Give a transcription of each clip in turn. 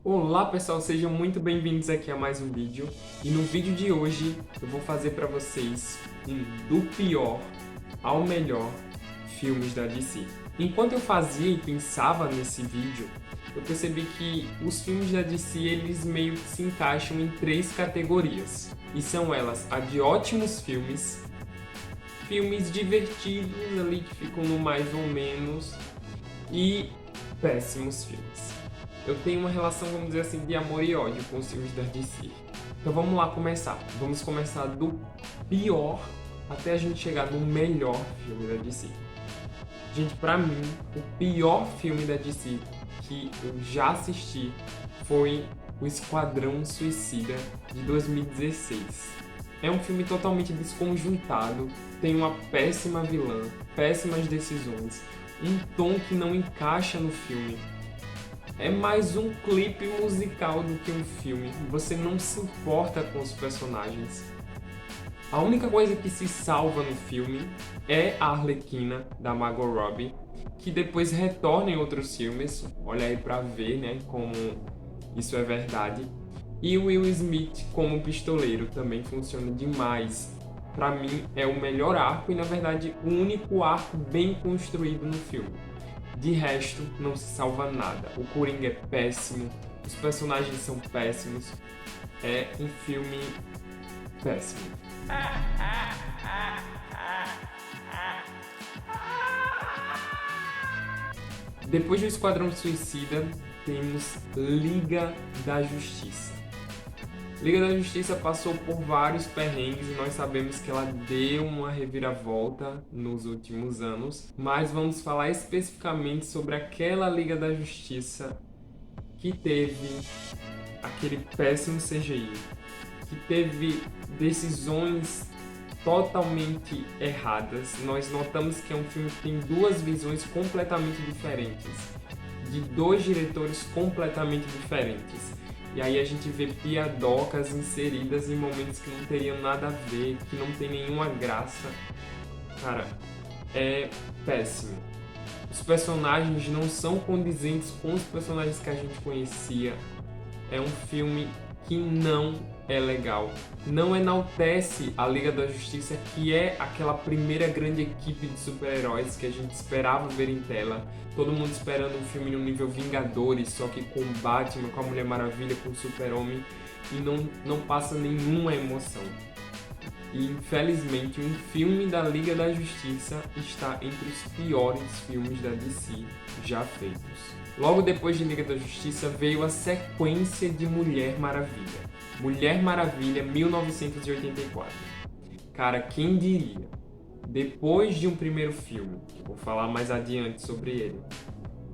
Olá pessoal, sejam muito bem-vindos aqui a mais um vídeo. E no vídeo de hoje eu vou fazer para vocês um do pior ao melhor filmes da DC. Enquanto eu fazia e pensava nesse vídeo, eu percebi que os filmes da DC eles meio que se encaixam em três categorias. E são elas a de ótimos filmes, filmes divertidos ali que ficam no mais ou menos e péssimos filmes. Eu tenho uma relação, vamos dizer assim, de amor e ódio com os filmes da DC. Então vamos lá começar. Vamos começar do pior até a gente chegar no melhor filme da DC. Gente, pra mim, o pior filme da DC que eu já assisti foi O Esquadrão Suicida de 2016. É um filme totalmente desconjuntado, tem uma péssima vilã, péssimas decisões, um tom que não encaixa no filme. É mais um clipe musical do que um filme. Você não se importa com os personagens. A única coisa que se salva no filme é a Arlequina, da Margot Robbie, que depois retorna em outros filmes. Olha aí pra ver, né, como isso é verdade. E o Will Smith como pistoleiro também funciona demais. Pra mim é o melhor arco e, na verdade, o único arco bem construído no filme. De resto, não se salva nada. O Coringa é péssimo, os personagens são péssimos. É um filme péssimo. Depois do Esquadrão Suicida, temos Liga da Justiça. Liga da Justiça passou por vários perrengues e nós sabemos que ela deu uma reviravolta nos últimos anos, mas vamos falar especificamente sobre aquela Liga da Justiça que teve aquele péssimo CGI, que teve decisões totalmente erradas. Nós notamos que é um filme que tem duas visões completamente diferentes, de dois diretores completamente diferentes. E aí a gente vê piadocas inseridas em momentos que não teriam nada a ver, que não tem nenhuma graça. Cara, é péssimo. Os personagens não são condizentes com os personagens que a gente conhecia. É um filme que não é legal. Não enaltece a Liga da Justiça, que é aquela primeira grande equipe de super-heróis que a gente esperava ver em tela. Todo mundo esperando um filme no nível Vingadores, só que com Batman, com a Mulher Maravilha, com o Super-Homem, e não passa nenhuma emoção. E infelizmente um filme da Liga da Justiça está entre os piores filmes da DC já feitos. Logo depois de Liga da Justiça veio a sequência de Mulher Maravilha. Mulher Maravilha 1984. Cara, quem diria? Depois de um primeiro filme, que eu vou falar mais adiante sobre ele,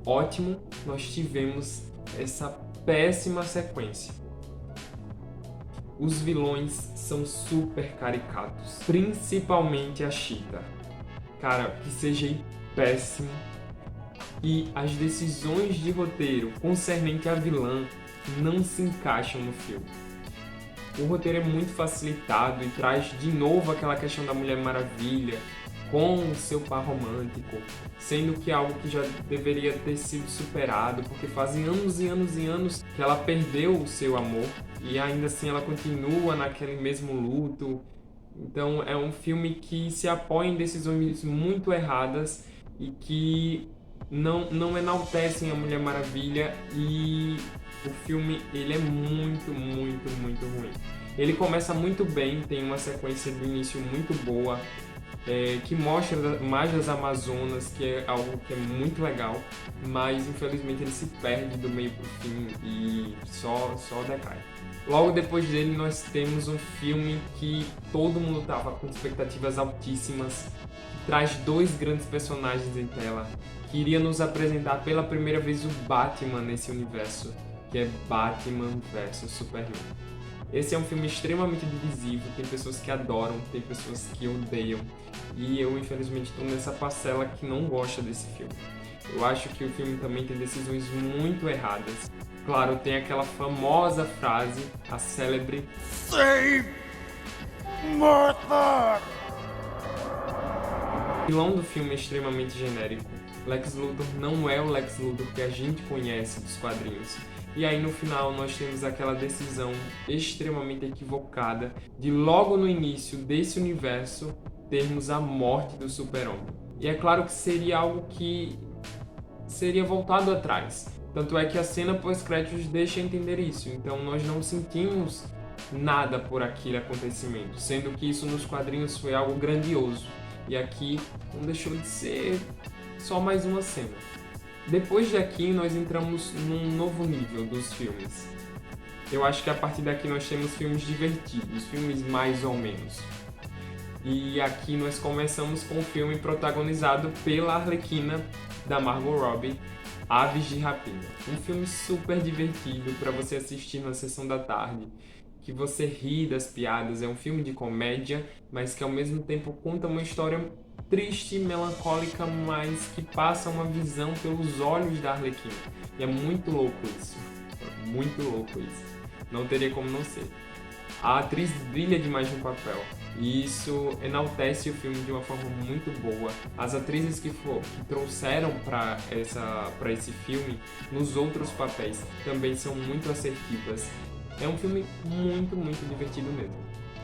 ótimo, nós tivemos essa péssima sequência. Os vilões são super caricatos, principalmente a Cheetah. Cara, que CGI péssimo. E as decisões de roteiro concernente à vilã não se encaixam no filme. O roteiro é muito facilitado e traz de novo aquela questão da Mulher Maravilha com o seu par romântico, sendo que é algo que já deveria ter sido superado, porque fazem anos e anos e anos que ela perdeu o seu amor e ainda assim ela continua naquele mesmo luto. Então é um filme que se apoia em decisões muito erradas e que não enaltecem a Mulher Maravilha, e o filme ele é muito, muito, muito ruim. Ele começa muito bem, tem uma sequência do início muito boa, que mostra mais das Amazonas, que é algo que é muito legal, mas infelizmente ele se perde do meio pro fim e só decai. Logo depois dele nós temos um filme que todo mundo tava com expectativas altíssimas, que traz dois grandes personagens em tela, que iria nos apresentar pela primeira vez o Batman nesse universo, que é Batman vs Superman. Esse é um filme extremamente divisivo, tem pessoas que adoram, tem pessoas que odeiam, e eu infelizmente estou nessa parcela que não gosta desse filme. Eu acho que o filme também tem decisões muito erradas. Claro, tem aquela famosa frase, a célebre Save Martha! O vilão do filme é extremamente genérico. Lex Luthor não é o Lex Luthor que a gente conhece dos quadrinhos. E aí no final nós temos aquela decisão extremamente equivocada de logo no início desse universo termos a morte do Super-Homem. E é claro que seria algo que seria voltado atrás. Tanto é que a cena pós-créditos deixa entender isso. Então nós não sentimos nada por aquele acontecimento, sendo que isso nos quadrinhos foi algo grandioso. E aqui não deixou de ser só mais uma cena. Depois daqui nós entramos num novo nível dos filmes. Eu acho que a partir daqui nós temos filmes divertidos, filmes mais ou menos. E aqui nós começamos com um filme protagonizado pela Arlequina da Margot Robbie, Aves de Rapina. Um filme super divertido para você assistir na sessão da tarde, que você ri das piadas. É um filme de comédia, mas que ao mesmo tempo conta uma história triste, melancólica, mas que passa uma visão pelos olhos da Arlequina. E é muito louco isso. Muito louco isso. Não teria como não ser. A atriz brilha demais no papel. E isso enaltece o filme de uma forma muito boa. As atrizes que trouxeram para esse filme, nos outros papéis, também são muito assertivas. É um filme muito, muito divertido mesmo.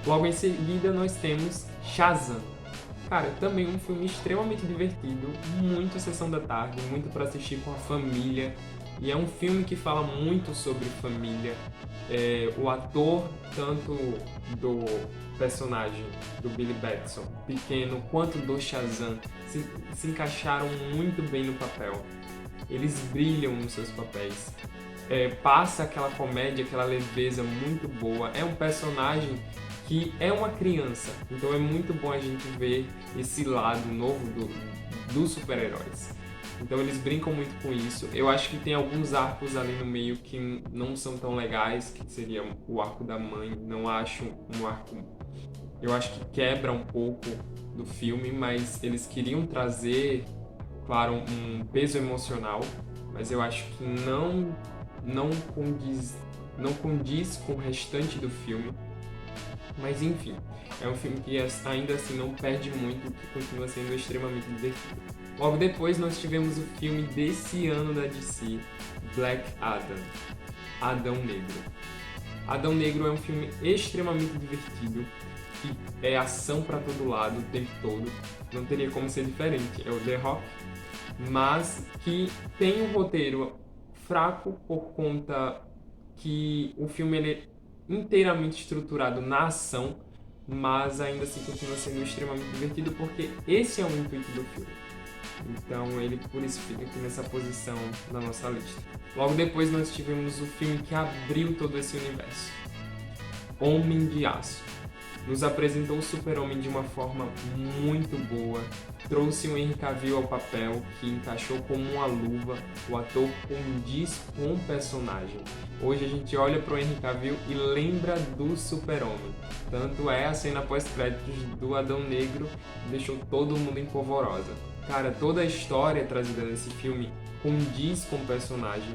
Logo em seguida nós temos Shazam. Cara, também um filme extremamente divertido, muito sessão da tarde, muito para assistir com a família. E é um filme que fala muito sobre família. O ator, tanto do personagem do Billy Batson, pequeno, quanto do Shazam, se encaixaram muito bem no papel. Eles brilham nos seus papéis. Passa aquela comédia, aquela leveza muito boa. É um personagem que é uma criança, então é muito bom a gente ver esse lado novo dos super-heróis. Então eles brincam muito com isso. Eu acho que tem alguns arcos ali no meio que não são tão legais, que seria o arco da mãe. Não acho um arco... Eu acho que quebra um pouco do filme, mas eles queriam trazer, claro, um peso emocional, mas eu acho que não condiz com o restante do filme. Mas enfim, é um filme que ainda assim não perde muito, que continua sendo extremamente divertido. Logo depois nós tivemos o filme desse ano da DC, Black Adam, Adão Negro. Adão Negro é um filme extremamente divertido, que é ação pra todo lado o tempo todo, não teria como ser diferente, é o The Rock, mas que tem um roteiro fraco por conta que o filme ele é inteiramente estruturado na ação, mas ainda assim continua sendo extremamente divertido porque esse é o intuito do filme. Então ele por isso fica aqui nessa posição na nossa lista. Logo depois nós tivemos o filme que abriu todo esse universo, Homem de Aço. Nos apresentou o Super-Homem de uma forma muito boa, trouxe o Henry Cavill ao papel, que encaixou como uma luva, o ator condiz com o personagem. Hoje a gente olha para o Henry Cavill e lembra do Super-Homem. Tanto é a cena pós-créditos do Adão Negro deixou todo mundo em polvorosa. Cara, toda a história trazida nesse filme condiz com o personagem,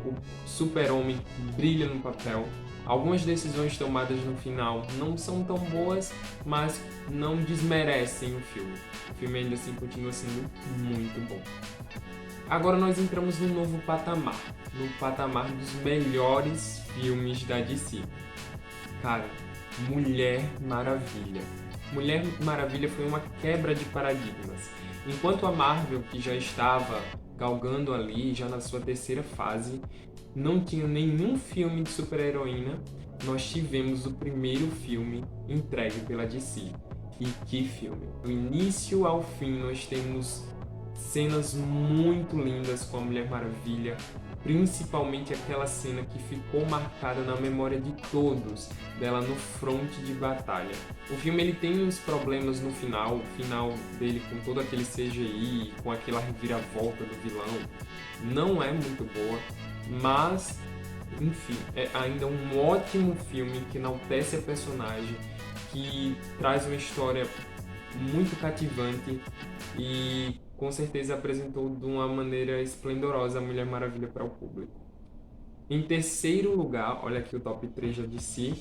o Super-Homem brilha no papel. Algumas decisões tomadas no final não são tão boas, mas não desmerecem o filme. O filme ainda assim continua sendo muito bom. Agora nós entramos num novo patamar, no patamar dos melhores filmes da DC. Cara, Mulher Maravilha. Mulher Maravilha foi uma quebra de paradigmas. Enquanto a Marvel, que já estava galgando ali, já na sua terceira fase, não tinha nenhum filme de super-heroína, nós tivemos o primeiro filme entregue pela DC. E que filme! Do início ao fim nós temos cenas muito lindas com a Mulher Maravilha, principalmente aquela cena que ficou marcada na memória de todos, dela no fronte de batalha. O filme ele tem uns problemas no final, o final dele com todo aquele CGI, com aquela reviravolta do vilão, não é muito boa, mas, enfim, é ainda um ótimo filme que enaltece a personagem, que traz uma história muito cativante e com certeza apresentou de uma maneira esplendorosa a Mulher Maravilha para o público. Em terceiro lugar, olha aqui o top 3 da DC,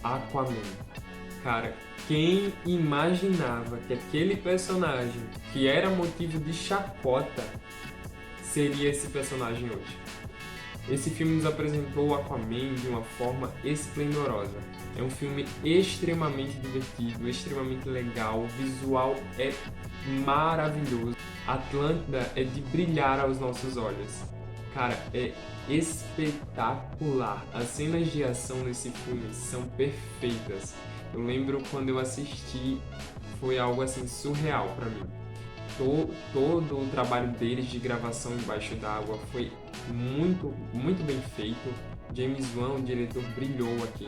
Aquaman. Cara, quem imaginava que aquele personagem que era motivo de chacota seria esse personagem hoje? Esse filme nos apresentou o Aquaman de uma forma esplendorosa. É um filme extremamente divertido, extremamente legal, o visual é maravilhoso. Atlântida é de brilhar aos nossos olhos. Cara, é espetacular. As cenas de ação nesse filme são perfeitas. Eu lembro quando eu assisti, foi algo assim surreal para mim. Todo o trabalho deles de gravação embaixo d'água foi muito bem feito. James Wan, o diretor, brilhou aqui.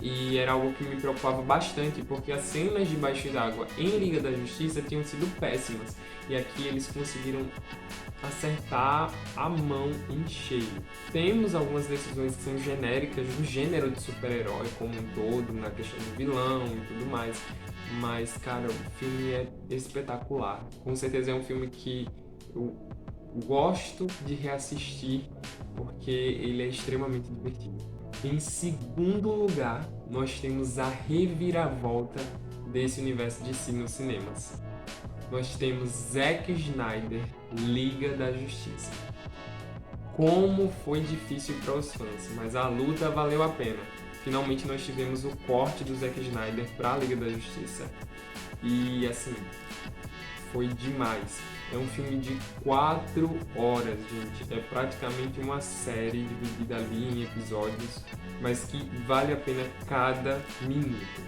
E era algo que me preocupava bastante, porque as cenas de baixo d'água em Liga da Justiça tinham sido péssimas. E aqui eles conseguiram acertar a mão em cheio. Temos algumas decisões que são genéricas do gênero de super-herói como um todo, na questão do vilão e tudo mais. Mas, cara, o filme é espetacular. Com certeza é um filme que eu gosto de reassistir, porque ele é extremamente divertido. Em segundo lugar, nós temos a reviravolta desse universo de si nos cinemas. Nós temos Zack Snyder, Liga da Justiça. Como foi difícil para os fãs, mas a luta valeu a pena. Finalmente nós tivemos o corte do Zack Snyder para a Liga da Justiça. E assim, foi demais. É um filme de 4 horas, gente. É praticamente uma série dividida ali em episódios, mas que vale a pena cada minuto.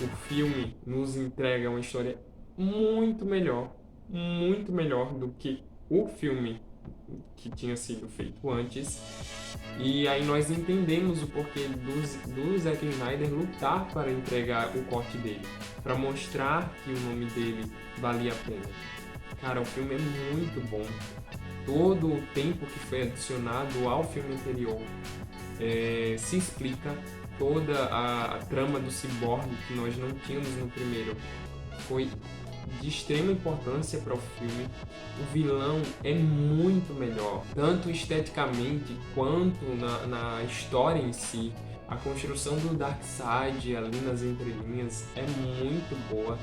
O filme nos entrega uma história muito melhor do que o filme que tinha sido feito antes. E aí nós entendemos o porquê do Zack Snyder lutar para entregar o corte dele, para mostrar que o nome dele valia a pena. Cara, o filme é muito bom. Todo o tempo que foi adicionado ao filme anterior se explica. Toda a trama do ciborgue que nós não tínhamos no primeiro foi de extrema importância para o filme. O vilão é muito melhor, tanto esteticamente quanto na história em si. A construção do Darkseid ali nas entrelinhas é muito boa.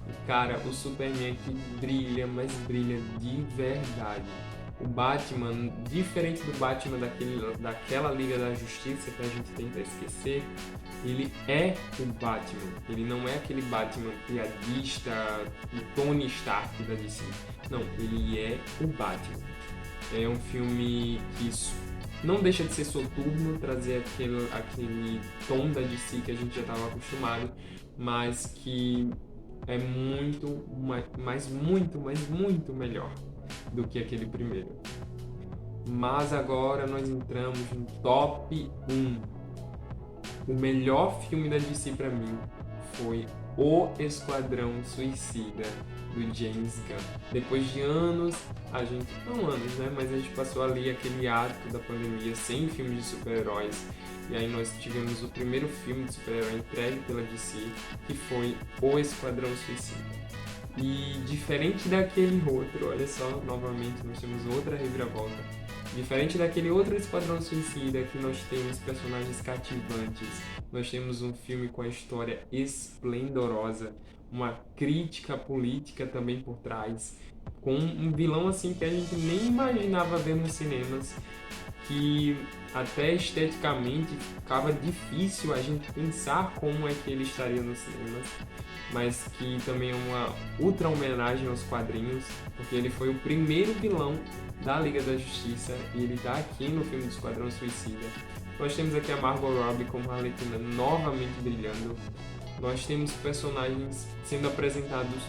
E, cara, o Superman aqui brilha, mas brilha de verdade. O Batman, diferente do Batman daquela Liga da Justiça que a gente tenta esquecer, ele é o Batman. Ele não é aquele Batman piadista, o Tony Stark da DC. Não, ele é o Batman. É um filme que não deixa de ser soturno, trazer aquele tom da DC que a gente já estava acostumado, mas que é muito melhor do que aquele primeiro. Mas agora nós entramos no top 1. O melhor filme da DC para mim foi O Esquadrão Suicida, do James Gunn. Depois de anos, não anos, né? Mas a gente passou ali aquele ato da pandemia sem filmes de super-heróis. E aí nós tivemos o primeiro filme de super-herói entregue pela DC, que foi O Esquadrão Suicida. E diferente daquele outro, olha só, novamente nós temos outra reviravolta. Diferente daquele outro Esquadrão Suicida, que nós temos personagens cativantes, nós temos um filme com a história esplendorosa, uma crítica política também por trás, com um vilão assim que a gente nem imaginava ver nos cinemas, que até esteticamente ficava difícil a gente pensar como é que ele estaria nos cinemas, mas que também é uma ultra homenagem aos quadrinhos, porque ele foi o primeiro vilão da Liga da Justiça e ele está aqui no filme do Esquadrão Suicida. Nós temos aqui a Margot Robbie como Arlequina novamente brilhando. Nós temos personagens sendo apresentados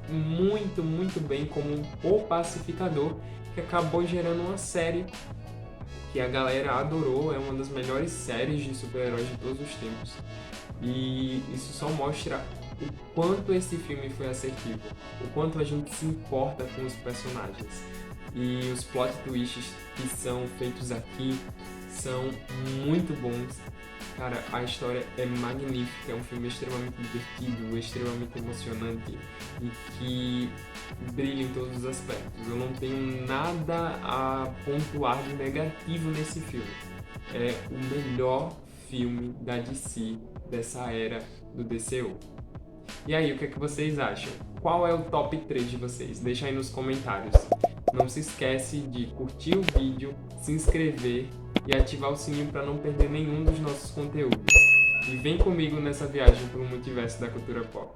muito bem, como o Pacificador, que acabou gerando uma série que a galera adorou, é uma das melhores séries de super-heróis de todos os tempos. E isso só mostra o quanto esse filme foi assertivo, o quanto a gente se importa com os personagens. E os plot twists que são feitos aqui são muito bons. Cara, a história é magnífica, é um filme extremamente divertido, extremamente emocionante e que brilha em todos os aspectos. Eu não tenho nada a pontuar de negativo nesse filme. É o melhor filme da DC dessa era do DCU. E aí, o que é que vocês acham? Qual é o top 3 de vocês? Deixa aí nos comentários. não se esquece de curtir o vídeo, se inscrever e ativar o sininho para não perder nenhum dos nossos conteúdos. E vem comigo nessa viagem pelo multiverso da cultura pop.